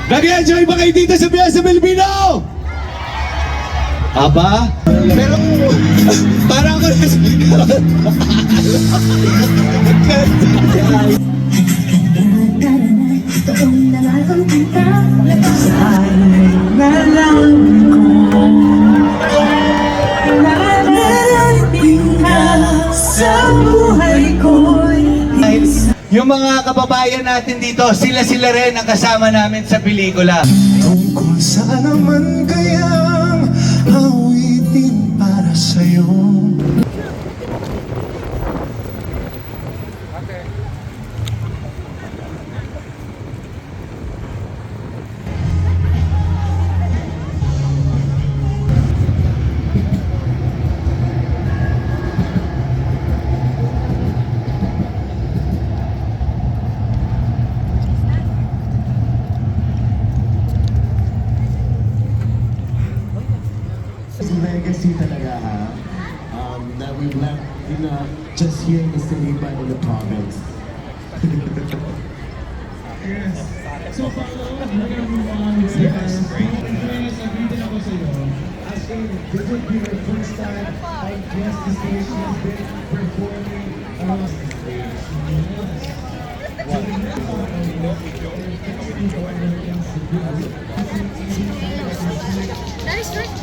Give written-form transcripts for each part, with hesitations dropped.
Nag-enjoy ba kayo dito sa Fiesta Filipino? Aba? Pero, parang ako yung mga kababayan natin dito, sila rin ang kasama namin sa pelikula. Tungkol saan naman kayang awitin para sa'yo? Legacy talaga that we've left just here in the city but in the province. Yes. So, follow, we're gonna move on with yes. Nabitin ako sa iyo. As in, this would be your first time I guess the stage has been performing on the stage. Yes. So, the next one, That is right.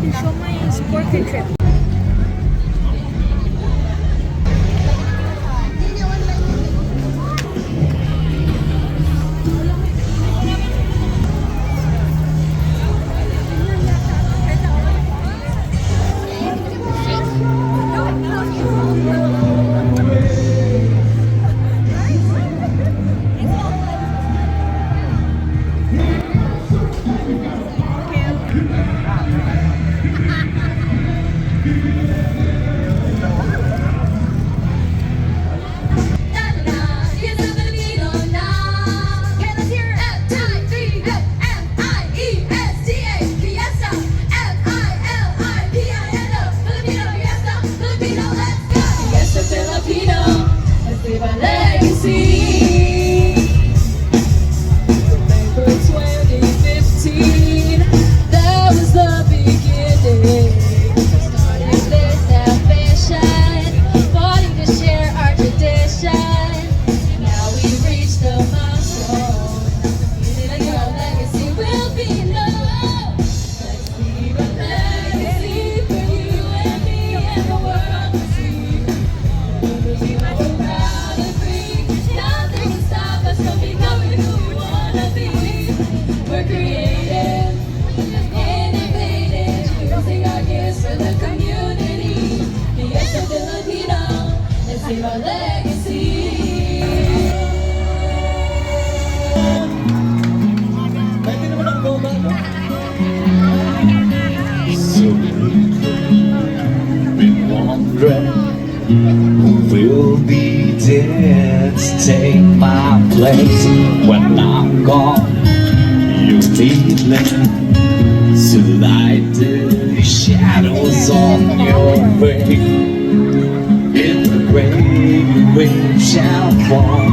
Show my sporting trip. Our legacy. So been wondering who will be there to take my place when I'm gone. You need me to light the shadows on your way. In the grave we shall fall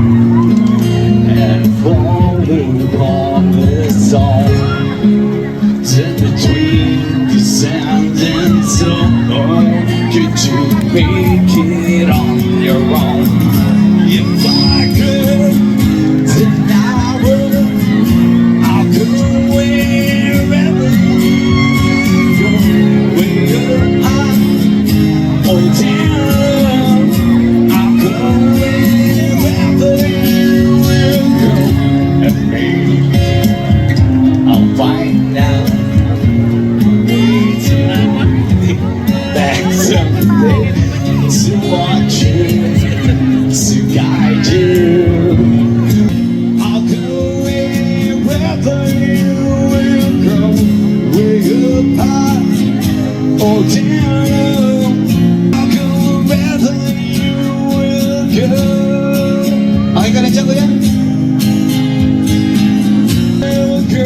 and fall upon the song. In between the sand and stone. wherever you will go, way up high or down low, I'll go wherever you will go. Okay ka na dyan, kuya? Will go.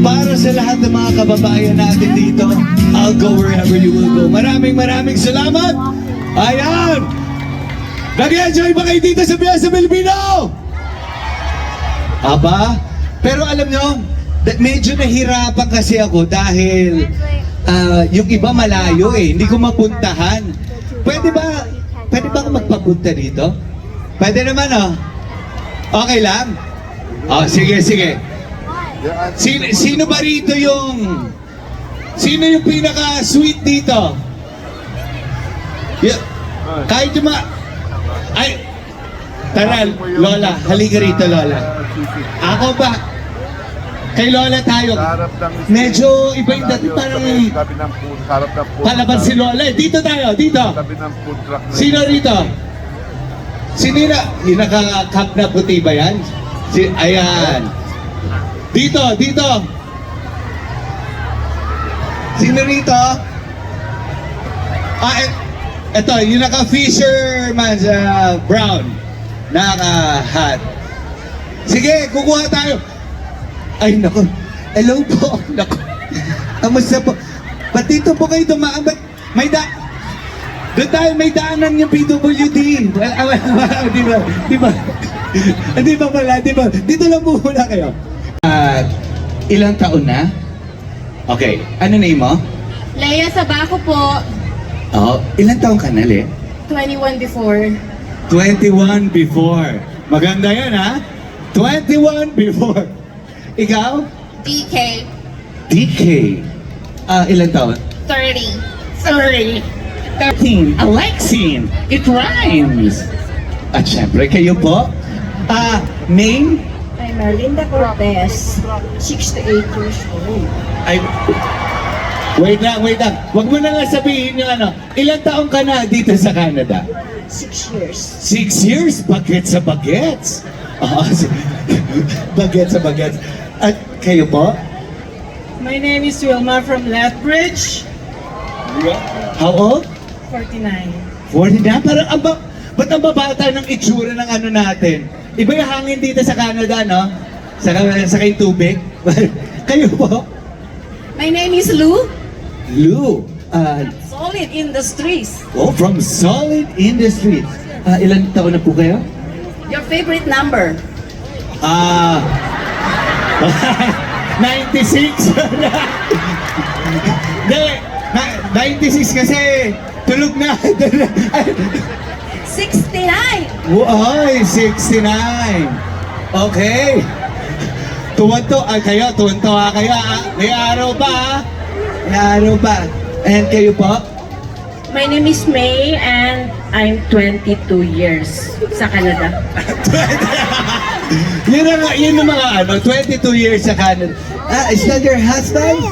Para sa lahat ng mga kababayan natin dito, I'll go wherever you will go. Maraming salamat! Ayan! Nag-enjoy ba kayo dito sa Biyasa Pilipino? Aba? Pero alam nyo, medyo nahirapan kasi ako dahil yung iba malayo eh, hindi ko mapuntahan. Pwede ba ako magpapunta dito? Pwede naman oh. Okay lang? Oh, sige. Sino ba rito sino yung pinaka-sweet dito? Kahit yung mga... Ay! Tara, Lola. Halika rito, Lola. Ako ba? Kay Lola tayo. Medyo iba yung dati. Parang palaban si Lola. Dito tayo, dito. Sino rito? Sino yung naka-cup na puti ba yan? Ayan. Dito. Sino rito? Ito, yung naka-fisherman's brown. Naka-hat. Sige, kukuha tayo. Ay, naku. Hello po. Naku. Kamusta po? Ba't dito po kayo dumaan? Doon tayo, may daanan yung PWD. Di ba pala? Dito lang po muna kayo. Ilang taon na? Okay. Ano name mo? Leia Sabaco po, Oh, ilang taon ka na, Le? 21 before. 21 before. Maganda yan, ha? 21 before. Ikaw? DK, DK. Ilang taon? 30. 13. Alexine. It rhymes. At syempre, kayo po? Name? I'm Erlinda Cortez, 68 years old. Ay, wait lang. Huwag mo na nga sabihin yung ilang taon ka na dito sa Canada? 6 years. 6 years? Bagets sa bagets. Bagets sa bagets. At kayo po? My name is Wilma from Lethbridge, How old? 49. 49? Parang ba't ang babata ng itsura ng natin? Iba yung hangin dito sa Canada, no? Sa kayong tubig. Kayo po? My name is Lou. Lou. Solid Industries. From Solid Industries. Ilan taon na po kayo? Your favorite number? 96. Hindi, 96 kasi tulog na. 69. Ay, 69. Okay. Tuwan-tuwa kayo. May araw pa. And kayo po? My name is May and I'm 22 years sa Canada. Yun ang mga 22 years sa Canada. Is that your husband?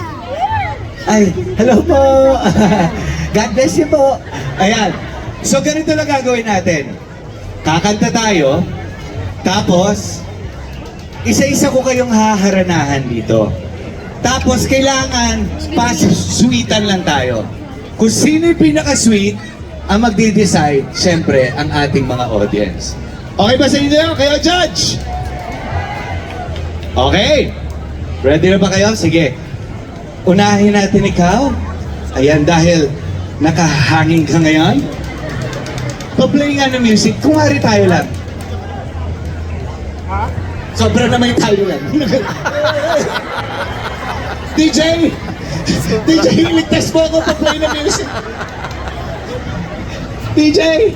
Ay, hello po. God bless you po. Ayan. So ganito lang gagawin natin. Kakanta tayo, tapos isa-isa ko kayong haharanahan dito. Tapos kailangan pa-sweetan lang tayo. Kung sino yung pinaka-sweet, ang magde-decide, syempre, ang ating mga audience. Okay ba sa inyo? Kayo, judge? Okay. Ready na ba kayo? Sige. Unahin natin ikaw. Ayan, dahil nakahangin ka ngayon. Pa-play nga ng music. Kung hari tayo lang. Sobra naman tayo lang. DJ! DJ, iligtas mo ako pa-play ng music. DJ!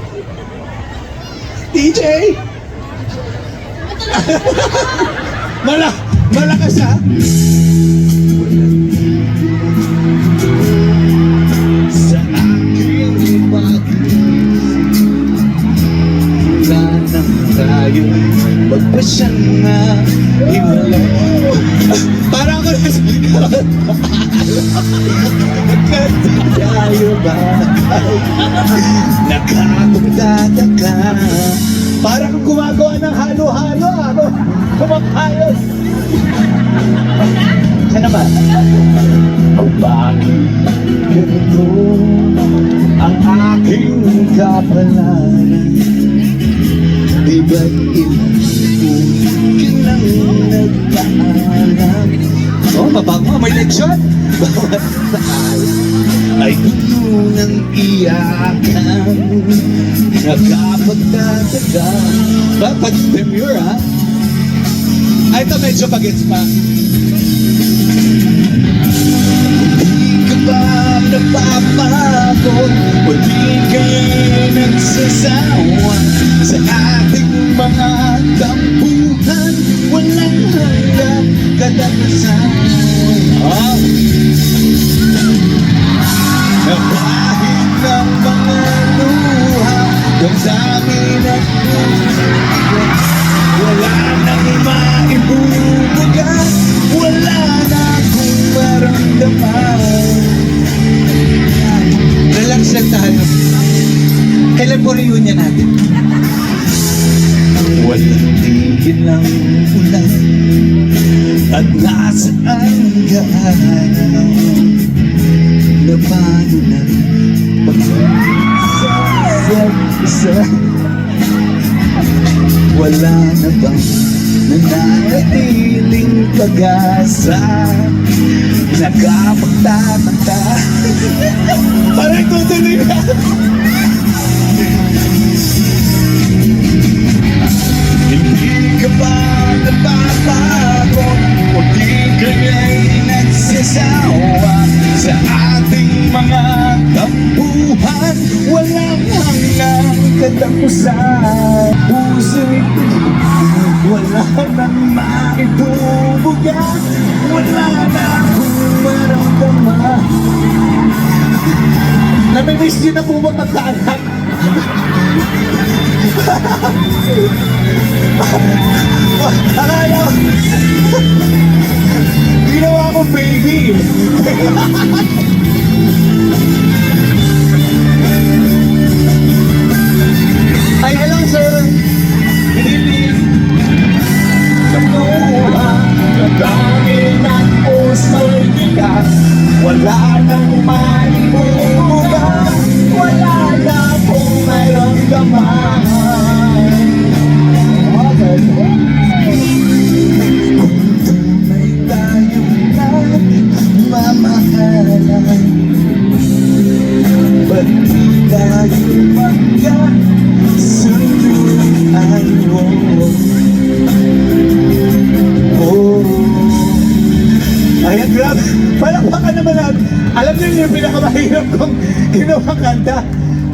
Malakas ha? Sa aking wala nang tayo magpasya nga hiwalay. Parang ako tayo ba nakapagtataka. Parang kung ayos. Siya naman. Kung bakit ganito ang aking kapalaran, di ba't ilang nang nagpaalam? Oh, mabango, may leksyon. Bawat taal ay puno ng iyakan, nakapagtataga. Dapat demure, ha? Ay, ito medyo bagets pa. Di ka ba napapagod o di kayo nagsasawa sa ating mga tampuhan? Walang hanggang katapusan. Oh, Na kahit ng mga luha damdamin at puso, wala nang maibubugat, wala na akong maramdaman. relax lang tayo. Kailan po reunion natin? Walang tigil ng ulan at nasaan gaano na paano na pag-isa. Wala na bang nananatiling pag-asa? Nakapagtataka parang tutuloy na. Hindi ka ba napapagod o di kaya'y nagsasawa sa ating mga tampuhan? Walang hanggang katapusan. Puso'y wala nang maibubugat, wala na akong maramdaman. Namimiss niyo na po ba magkaanak? Akala ko, ginawa ko baby. Ay, hello, sir. Good evening. Kamuha, nagdangin at puso'y bigas, wala nang maibubugas, wala na akong maramdaman. Kung tunay tayong nagmamahalan, ba't di tayo magkasunduan? Ayan, grabe. Palakpakan naman natin. Alam niyo yung pinakamahirap kong ginawang kanta.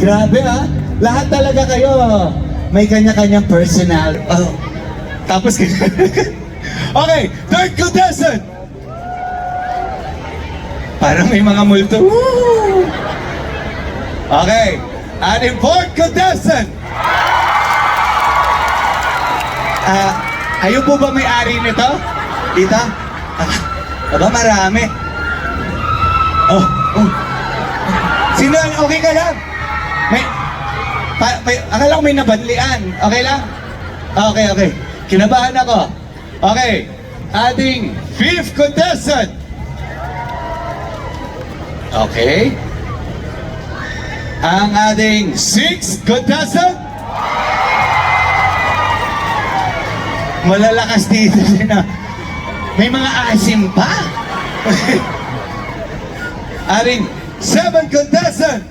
Grabe, ha? Lahat talaga kayo. May kanya-kanyang personal. Oh. Tapos okay, third contestant. Parang may mga multo. Woo! Okay, ating fourth contestant. Ayun po ba may-ari nito? Tita? Aba, marami. Oh. Sino? Okay ka lang? Akala ko may nabadlian. Okay lang? Okay. Kinabahan ako. Okay. Ating fifth contestant. Okay. Ang ating sixth contestant. Malalakas dito sila. May mga asim pa. Ating seventh contestant.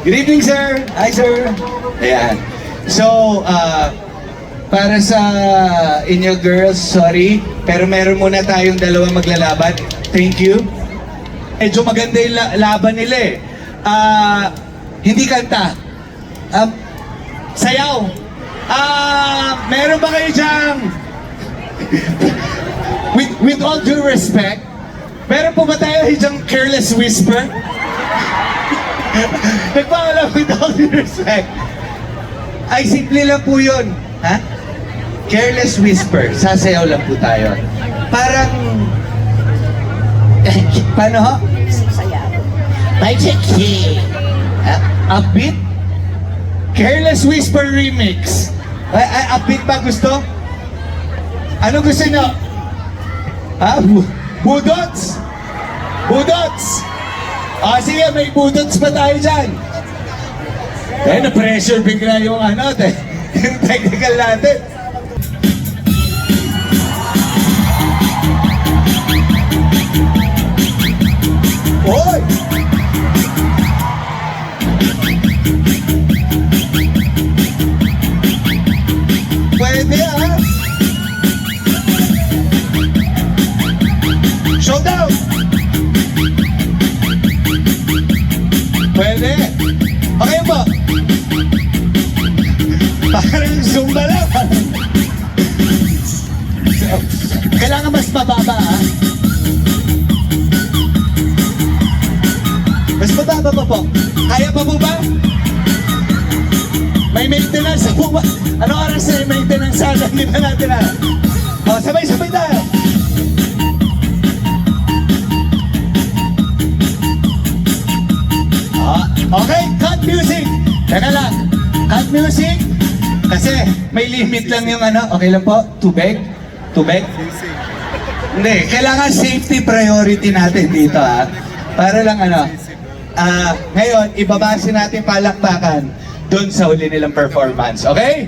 Good evening, sir. Hi, sir. Ayan. So, para sa inyo girls, sorry, pero meron muna tayong dalawang maglalaban. Thank you. Medyo maganda yung laban nila eh. Hindi kanta. Sayaw. Meron ba kayo dyang with all due respect, meron po ba tayo dyang careless whisper? Nagpaalam with all due respect. Ay, simple lang po yun. Ha? Careless whisper. Sasayaw lang po tayo. Parang... paano ho? By Chiki. Upbeat? Careless Whisper Remix. Upbeat ba gusto? Ano gusto nyo? Budots? Budots? Sige, may budots pa tayo dyan. Na-pressure bigla yung yung technical natin. Oy! Pwede Showdown! Pwede. Okay po. Parang Zumba lang. Kailangan mas mababa Mas mababa pa po. Kaya pa po ba? May maintenance po ba? Ano oras na yung maintenance sana? Hindi pa natin sabay-sabay tayo. Okay, cut music. Teka lang. Cut music. Kasi may limit lang yung Okay lang po? Tubig? Tubig? Hindi. Kailangan safety priority natin dito Para lang ngayon, ibabase natin palakpakan doon sa huli nilang performance. Okay?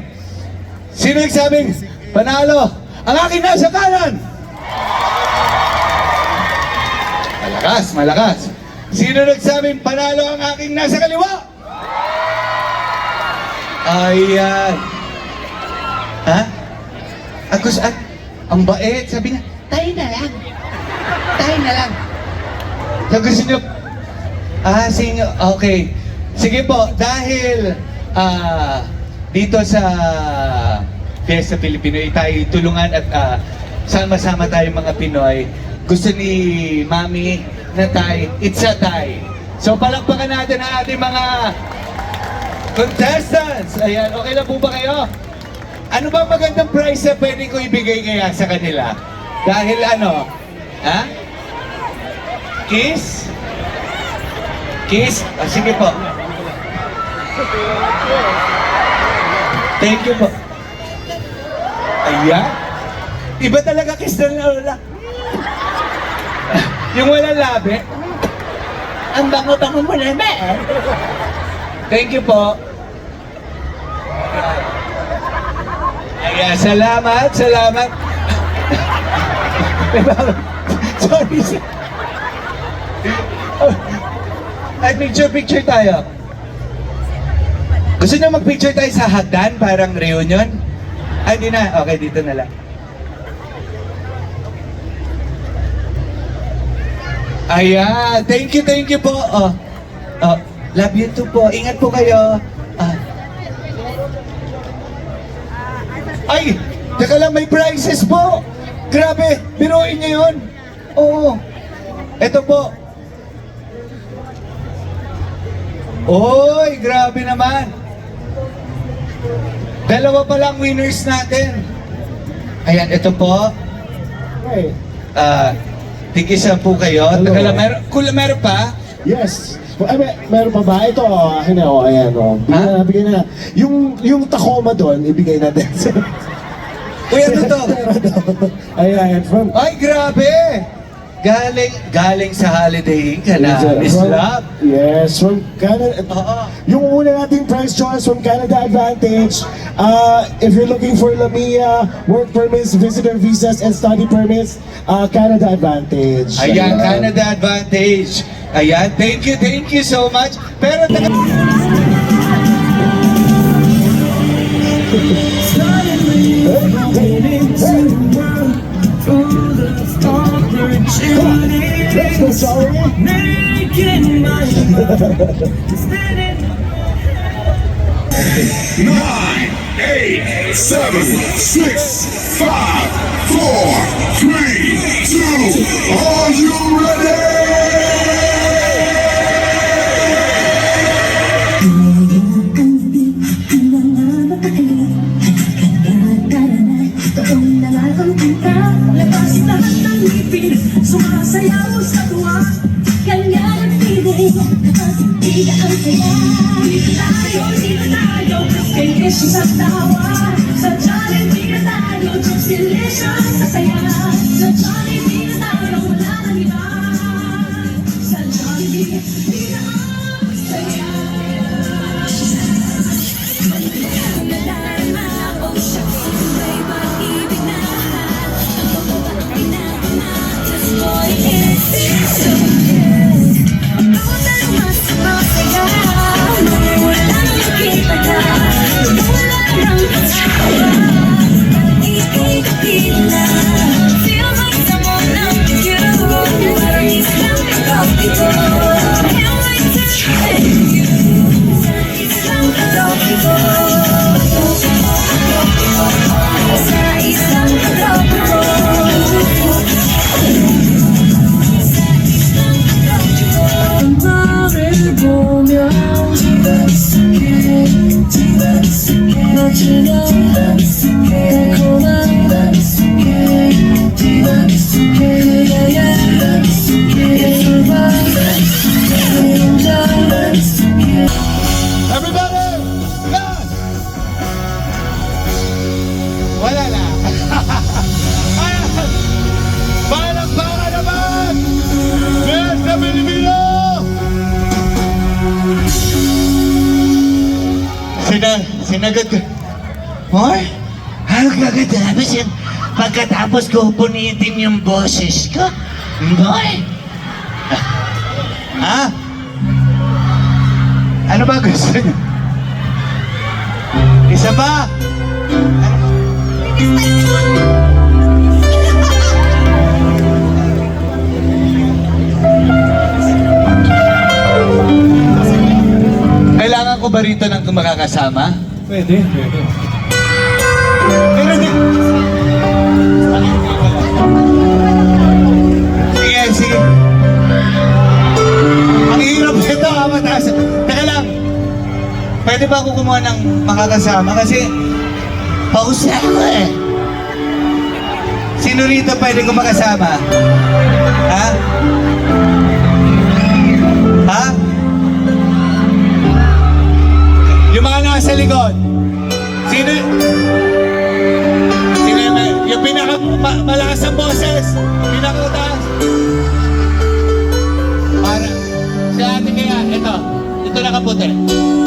Sino nagsabing panalo? Ang akin nasa kanan! Malakas, malakas. Sino nagsabing panalo ang aking nasa kaliwa? Ayan. Ang bait. Sabi nga, tayo na lang. Tayo na lang. So gusto nyo, okay. Sige po, dahil dito sa Fiesta Filipino, tayo tulungan at sama-sama tayo mga Pinoy. Gusto ni Mami na tie, it's a tie. So palakpakan natin ang ating mga contestants. Ayan, okay lang po ba kayo? Ano ba magandang prize na pwede ko ibigay kaya sa kanila? Dahil Kiss? Kiss? Sige po. Thank you po. Ayan. Iba talaga kiss na lola. Yung walang labi. Ang bango-bango mo na, Thank you po. Ayan, salamat, salamat. Sorry. Ay, picture tayo. Gusto niyo mag-picture tayo sa hagdan, parang reunion? Ay, di na. Okay, dito na lang. Ayan, thank you po. Love you too po. Ingat po kayo. Ay, teka lang, may prizes po. Grabe, biruin niyo yun. Oo. Ito po. Oy, grabe naman. Dalawa pa lang winners natin. Ayan, ito po. Hey. Tig-isa po kayo. Hello. Teka lang, meron pa? Yes. Ay, meron pa ba? Ito, akin na, ayan, bigyan na. Yung Tacoma doon, ibigay natin. Uy, ano to? Ayan, from... Ay, grabe! Galing sa Holiday Inn ka na, Miss Love. Yes, from Canada. Yung una nating prize choice from Canada Advantage. If you're looking for Lamia, work permits, visitor visas, and study permits, Canada Advantage. Ayan, Canada Advantage. Ayan, thank you so much. Pero Let's go, sorry. 9, 8, 7, 6, 5, 4, 3, 2, are you ready? Sumasayaw sa tuwa, kanya ang feeling, nakasipiga ang saya. Dito tayo, Kay Kesyo sa tawa, sa Jollibee na tayo, just delicious sa saya. Sa Jollibee na tayo, wala nang iba. Sa Jollibee, di na ang saya. Nadarama o siya, may pag-ibig na. Ang pagbabahay na just for it feels so good. Ang bawat almas sa masaya, nung wala nang nakita ka, nung wala nang kasama. Ikikapit na, feels like someone loved you. Parang isang kape ko, can't wait to try you. Isang kape ko, sa isang kape ko. 나를 보면 지나치게 달콤한 Everybody! Yes! Wala na. Ayan! Palakpakan naman! Yes, na Pilipino! Sinagot ko. Hoy, ano kagatapos yan? Pagkatapos ko punitin yung boses ko? Boy! Ha? Ano ba gusto niyo? Isa ba? Kailangan ko ba rito ng makakasama? Pwede, pwede. Pero di... Sige, sige. Ang hirap nito, mataas. Teka lang. Pwede ba ako kumuha ng makakasama? Kasi pausa ako eh. Sino rito pwede ko makasama? Ha? Ha? Yung mga nasa likod. Sino? Sino yung malakas ang boses? Pinakataas? Para. Si ate kaya, ito nakaputi.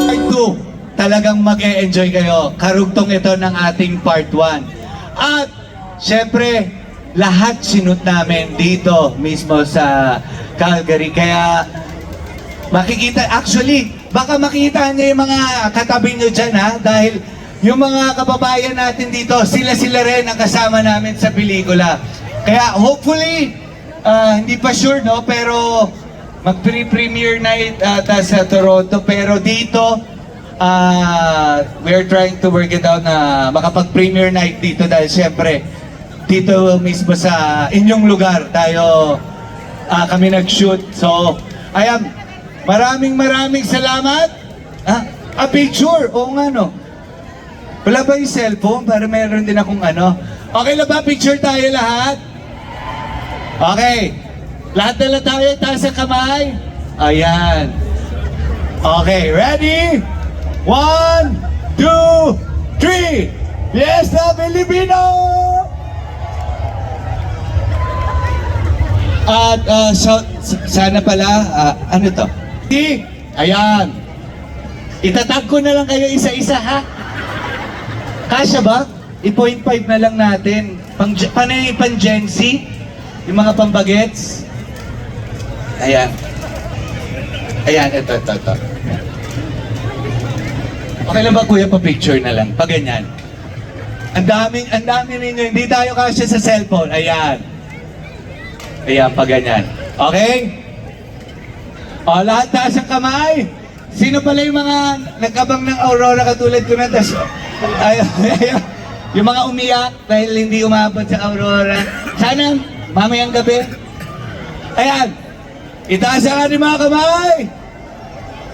Part 2, talagang mag-e-enjoy kayo. Karugtong ito ng ating part 1. At, syempre, lahat sinut namin dito mismo sa Calgary. Kaya, makikita, actually, baka makita niyo yung mga katabi niyo dyan ha, dahil yung mga kababayan natin dito, sila rin ang kasama namin sa pelikula. Kaya hopefully, hindi pa sure no, pero mag-premiere night sa Toronto, pero dito, we're trying to work it out na makapag-premiere night dito dahil syempre, dito mismo sa inyong lugar tayo kami nag-shoot. So, ayan, maraming salamat. A picture, oo nga no. Wala ba yung cellphone para meron din akong ano? Okay na ba? Picture tayo lahat? Okay. Lahat na lang tayo, taas ang kamay. Ayan. Okay, ready? 1, 2, 3. Yes, na Filipino! At sana pala, ano to? Ayan. Itatag ko na lang kayo isa-isa ha. Kasya ba? I-0.5 na lang natin. Panay pang Gen Z? Yung mga pambagets? Ayan. Ayan, ito. Okay lang ba kuya, pa-picture na lang? Pag ganyan. Ang dami ninyo. Hindi tayo kasya sa cellphone. Ayan. Ayan, pag ganyan. Okay? O, lahat taas ang kamay. Sino pala yung mga nagkabang ng Aurora katulad ko na? Ayun. Yung mga umiyak dahil hindi umabot sa Aurora. Sana, mamayang gabi. Ayan. Itaas ang ating mga kamay.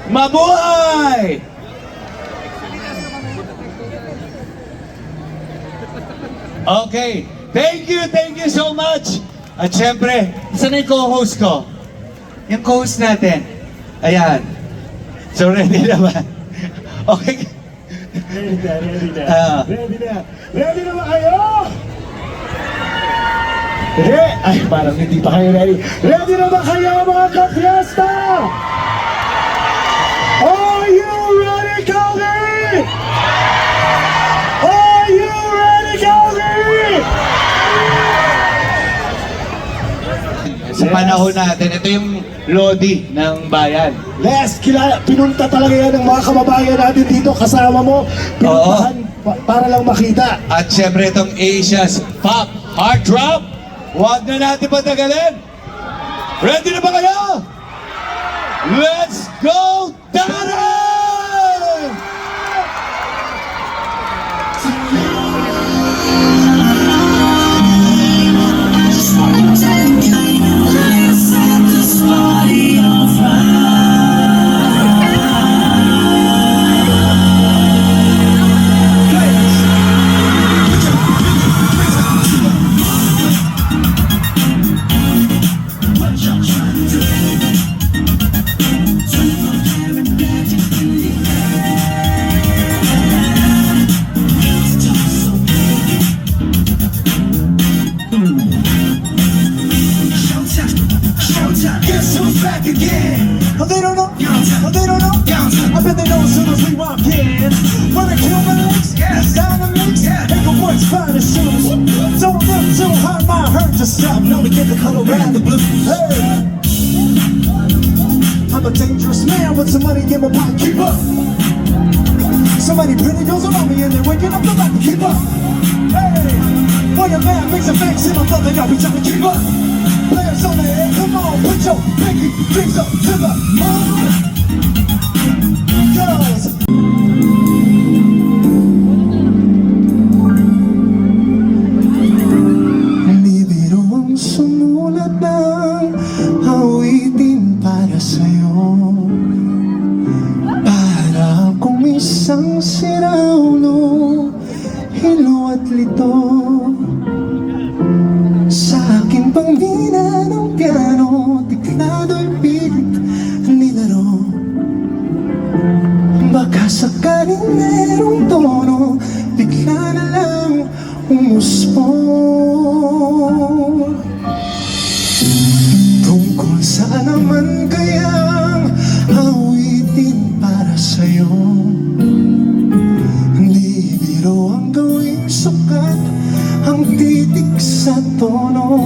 Mabuhay! Okay. Thank you so much. At syempre, saan yung co-host ko? Yung co-host natin. Ayan. So ready na ba? Okay. Ready na, ready na. Ah. Ready na. Ready na ba kayo? Ay, parang hindi pa kayo ready. Ready na ba kayo mga ka-fiesta? Are you ready, Calgary? Are you ready, Calgary? Sa panahon natin, ito yung Lodi ng bayan. Les, pinunta talaga yan ng mga kababayan natin dito. Kasama mo, pinuntahan para lang makita. At syempre itong Asia's Pop Heart Drop. Huwag na natin patagalin. Ready na ba kayo? Let's go, Darren! Guess who's back again? Oh, they don't know. Oh, they don't know. I bet they know as soon as we walk in. Wanna kill my legs? Dynamics? Make a boy's finest shoes. Don't look too hard, my hurt to stop. No to get the color red, the blue. Hey! I'm a dangerous man with some money in my pocket. Keep up. So many pretty girls around me and they're waking up the light to keep up. Hey! Boy, your man makes a face in my brother, y'all be trying to keep up. Players on the air, come on, put your pinky rings up to the moon. Girls. Bibiro ang sumulat ng awitin para sa'yo. Para akong isang siraulo, hilo at lito. Sa aking pangina ng piano, tiklado'y pilit nilaro. Baka sakaling merong tono, bigla na lang umusbong. Tungkol saan naman kayang awitin para sa'yo? Hindi biro ang gawing sukat, ang titik sa tono.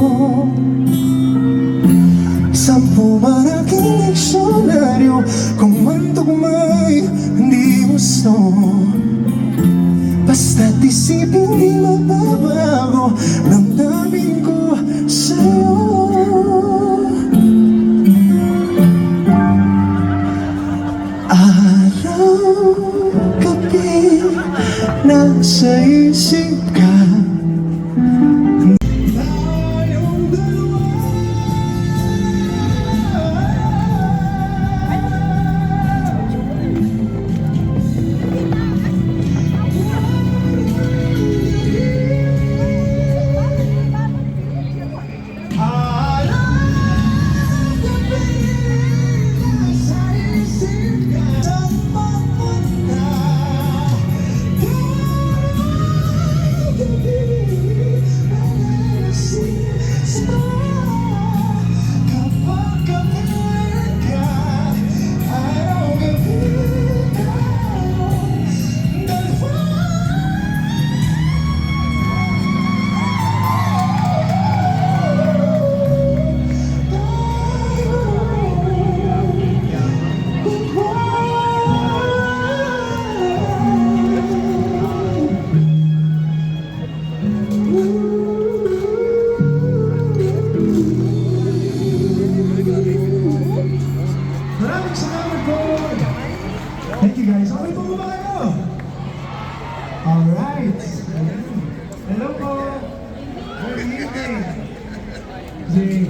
Sampu maraking diksyonaryo, kung man tugma'y hindi gusto. Basta't isipin di mababago, damdamin ko sa'yo. Araw, gabi, nasa isip ka. Maraming salamat po! Thank you guys. Okay po ba kayo? Alright. Hello po. Good evening. Kasi,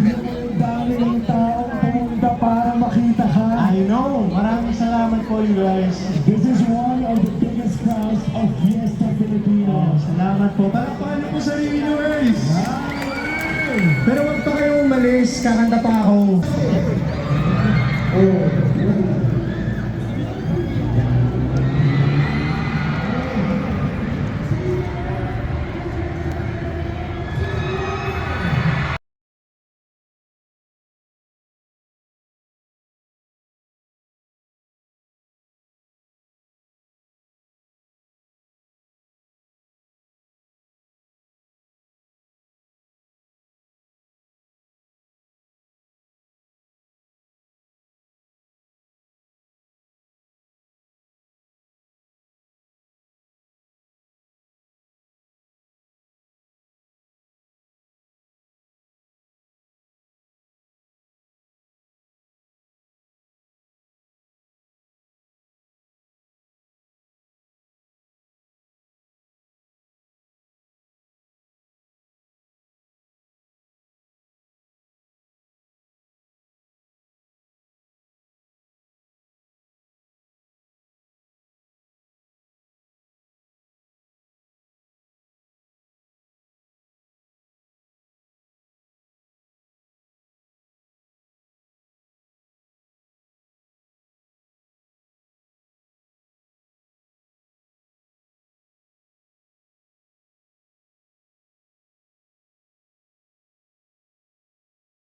yung dami ng taong pumunta para makita ka. I know. Maraming salamat po you guys. This is one of the biggest crowds of Fiesta Filipino. Salamat po. Palakpakan niyo po sarili niyo guys. Pero wag pa kayong umalis, kakanta pa ako. Oh.